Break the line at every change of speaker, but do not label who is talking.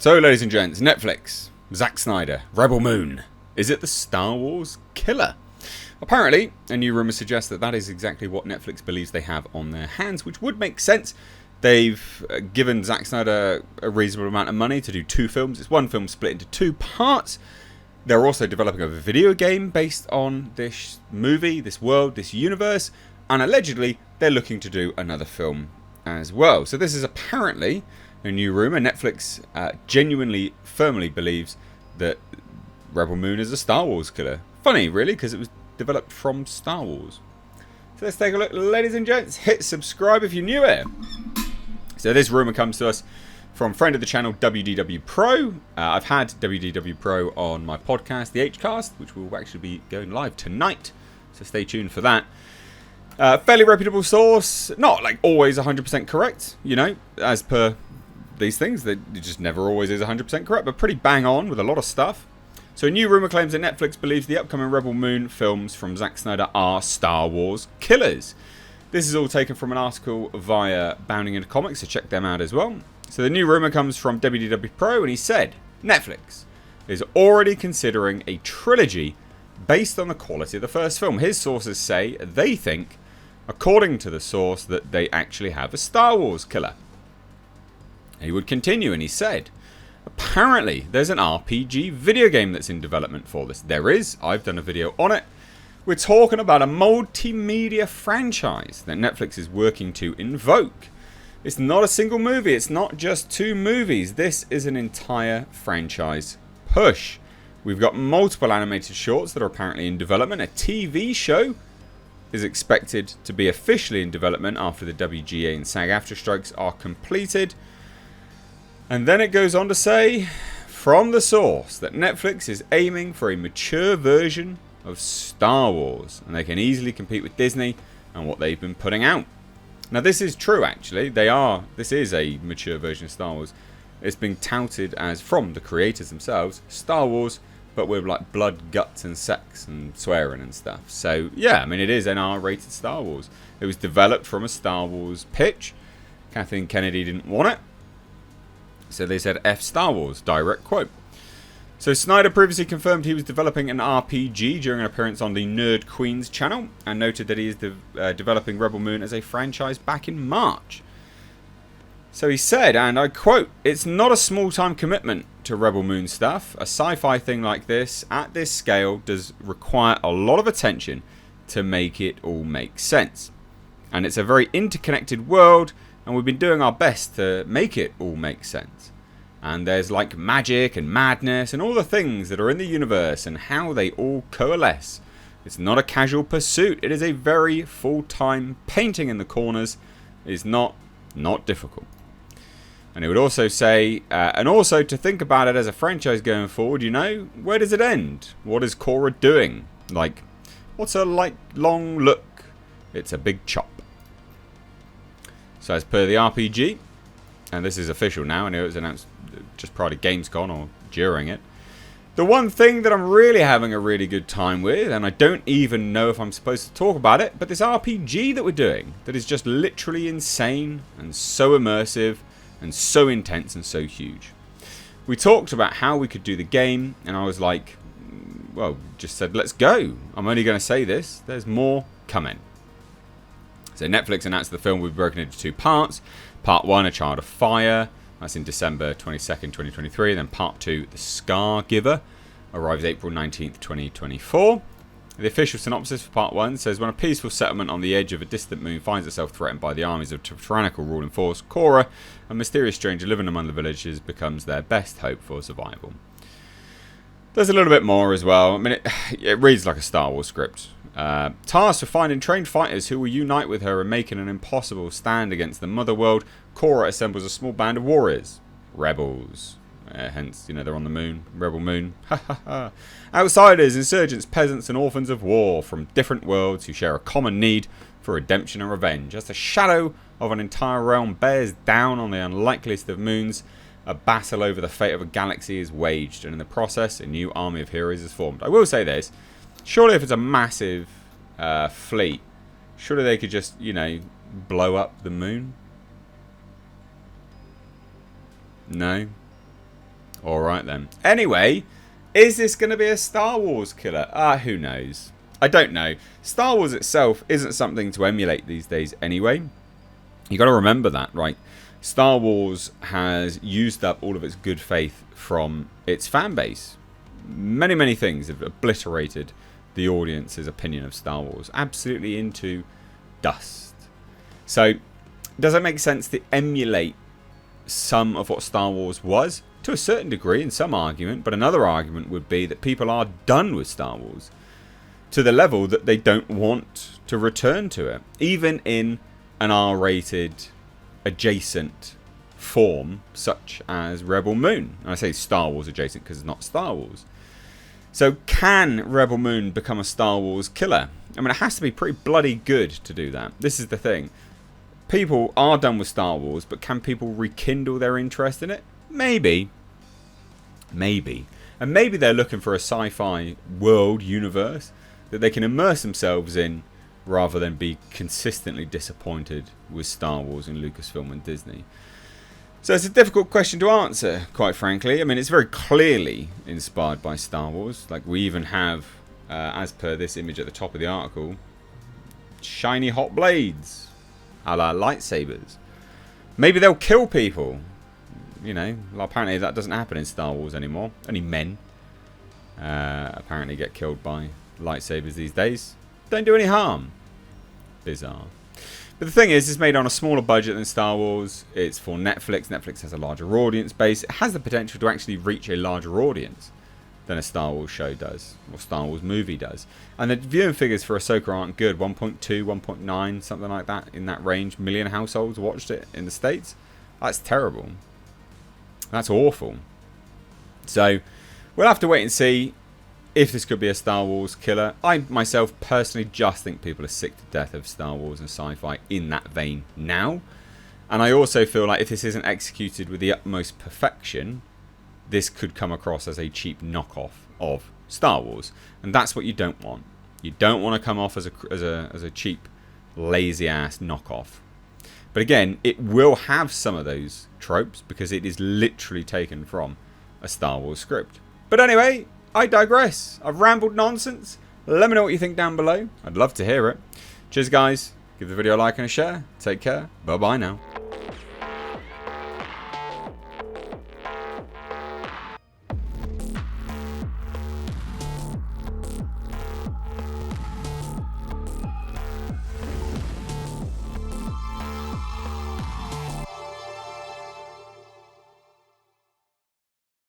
So, ladies and gents, Netflix, Zack Snyder, Rebel Moon. Is it the Star Wars killer? Apparently, a new rumour suggests that that is exactly what Netflix believes they have on their hands, which would make sense. They've given Zack Snyder a reasonable amount of money to do 2 films. It's 1 film split into 2 parts. They're also developing a video game based on this movie, this world, this universe. And allegedly, they're looking to do another film as well. So this is apparently a new rumour. Netflix genuinely, firmly believes that Rebel Moon is a Star Wars killer. Funny, really, because it was developed from Star Wars. So let's take a look, ladies and gents. Hit subscribe if you're new here. So this rumour comes to us from friend of the channel, WDW Pro. I've had WDW Pro on my podcast, The Hcast, which will actually be going live tonight. So stay tuned for that. Fairly reputable source. Not like always 100% correct, you know, as per these things. It just never always is 100% correct, but pretty bang on with a lot of stuff. So a new rumour claims that Netflix believes the upcoming Rebel Moon films from Zack Snyder are Star Wars killers. This is all taken from an article via Bounding Into Comics, so check them out as well. So the new rumour comes from WDW Pro, and he said, Netflix is already considering a trilogy based on the quality of the first film. His sources say they think, according to the source, that they actually have a Star Wars killer. He would continue, and he said, apparently there's an RPG video game that's in development for this. There is. I've done a video on it. We're talking about a multimedia franchise that Netflix is working to invoke. It's not a single movie. It's not just 2 movies. This is an entire franchise push. We've got multiple animated shorts that are apparently in development. A TV show is expected to be officially in development after the WGA and SAG-AFTRA strikes are completed. And then it goes on to say, from the source, that Netflix is aiming for a mature version of Star Wars, and they can easily compete with Disney and what they've been putting out. Now, this is true, actually. This is a mature version of Star Wars. It's been touted as, from the creators themselves, Star Wars, but with like blood, guts, and sex and swearing and stuff. So, yeah, I mean, it is an R-rated Star Wars. It was developed from a Star Wars pitch. Kathleen Kennedy didn't want it, so they said F Star Wars, direct quote. So Snyder previously confirmed he was developing an RPG during an appearance on the Nerd Queens channel, and noted that he is developing Rebel Moon as a franchise back in March. So he said, and I quote, it's not a small-time commitment to Rebel Moon stuff. A sci-fi thing like this, at this scale, does require a lot of attention to make it all make sense. And it's a very interconnected world, and we've been doing our best to make it all make sense. And there's like magic and madness and all the things that are in the universe and how they all coalesce. It's not a casual pursuit. It is a very full-time painting in the corners. Is not difficult. And it would also say, and also to think about it as a franchise going forward, you know, where does it end? What is Cora doing? Like, what's her like long look? It's a big chop. So as per the RPG, and this is official now, I know it was announced just prior to Gamescom or during it. The one thing that I'm really having a really good time with, and I don't even know if I'm supposed to talk about it, but this RPG that we're doing, that is just literally insane and so immersive and so intense and so huge. We talked about how we could do the game, and I was like, well, just said, let's go. I'm only going to say this. There's more coming. So Netflix announced the film will be broken into 2 parts. Part 1, A Child of Fire. That's in December 22nd, 2023. Then Part 2, The Scar Giver, arrives April 19th, 2024. The official synopsis for Part 1 says, when a peaceful settlement on the edge of a distant moon finds itself threatened by the armies of tyrannical ruling force, Cora, a mysterious stranger living among the villages, becomes their best hope for survival. There's a little bit more as well. I mean, it reads like a Star Wars script. Tasked with finding trained fighters who will unite with her and making an impossible stand against the Mother World, Cora assembles a small band of warriors. Rebels. Hence, you know, they're on the moon. Rebel Moon. Outsiders, insurgents, peasants, and orphans of war from different worlds who share a common need for redemption and revenge. As the shadow of an entire realm bears down on the unlikeliest of moons, a battle over the fate of a galaxy is waged, and in the process, a new army of heroes is formed. I will say this. Surely if it's a massive fleet, surely they could just, you know, blow up the moon? No? Alright then. Anyway, is this going to be a Star Wars killer? Who knows? I don't know. Star Wars itself isn't something to emulate these days anyway. You got to remember that, right? Star Wars has used up all of its good faith from its fan base. Many, many things have obliterated the audience's opinion of Star Wars absolutely into dust. So, does it make sense to emulate some of what Star Wars was? To a certain degree, in some argument, but another argument would be that people are done with Star Wars to the level that they don't want to return to it, even in an R-rated adjacent form such as Rebel Moon. And I say Star Wars adjacent because it's not Star Wars. So can Rebel Moon become a Star Wars killer? I mean, it has to be pretty bloody good to do that. This is the thing. People are done with Star Wars, but can people rekindle their interest in it? Maybe. Maybe. And maybe they're looking for a sci-fi world, universe, that they can immerse themselves in rather than be consistently disappointed with Star Wars and Lucasfilm and Disney. So it's a difficult question to answer, quite frankly. I mean, it's very clearly inspired by Star Wars. Like, we even have, as per this image at the top of the article, shiny hot blades, a la lightsabers. Maybe they'll kill people. You know, well, apparently that doesn't happen in Star Wars anymore. Only men apparently get killed by lightsabers these days. Don't do any harm. Bizarre. But the thing is, it's made on a smaller budget than Star Wars. It's for Netflix. Netflix has a larger audience base. It has the potential to actually reach a larger audience than a Star Wars show does, or Star Wars movie does. And the viewing figures for Ahsoka aren't good. 1.2, 1.9, something like that, in that range. Million households watched it in the States. That's terrible. That's awful. So, we'll have to wait and see if this could be a Star Wars killer. I myself personally just think people are sick to death of Star Wars and sci-fi in that vein now. And I also feel like if this isn't executed with the utmost perfection, this could come across as a cheap knockoff of Star Wars. And that's what you don't want. You don't want to come off as a cheap, lazy-ass knockoff. But again, it will have some of those tropes because it is literally taken from a Star Wars script. But anyway, I digress. I've rambled nonsense. Let me know what you think down below. I'd love to hear it. Cheers, guys. Give the video a like and a share. Take care. Bye-bye now.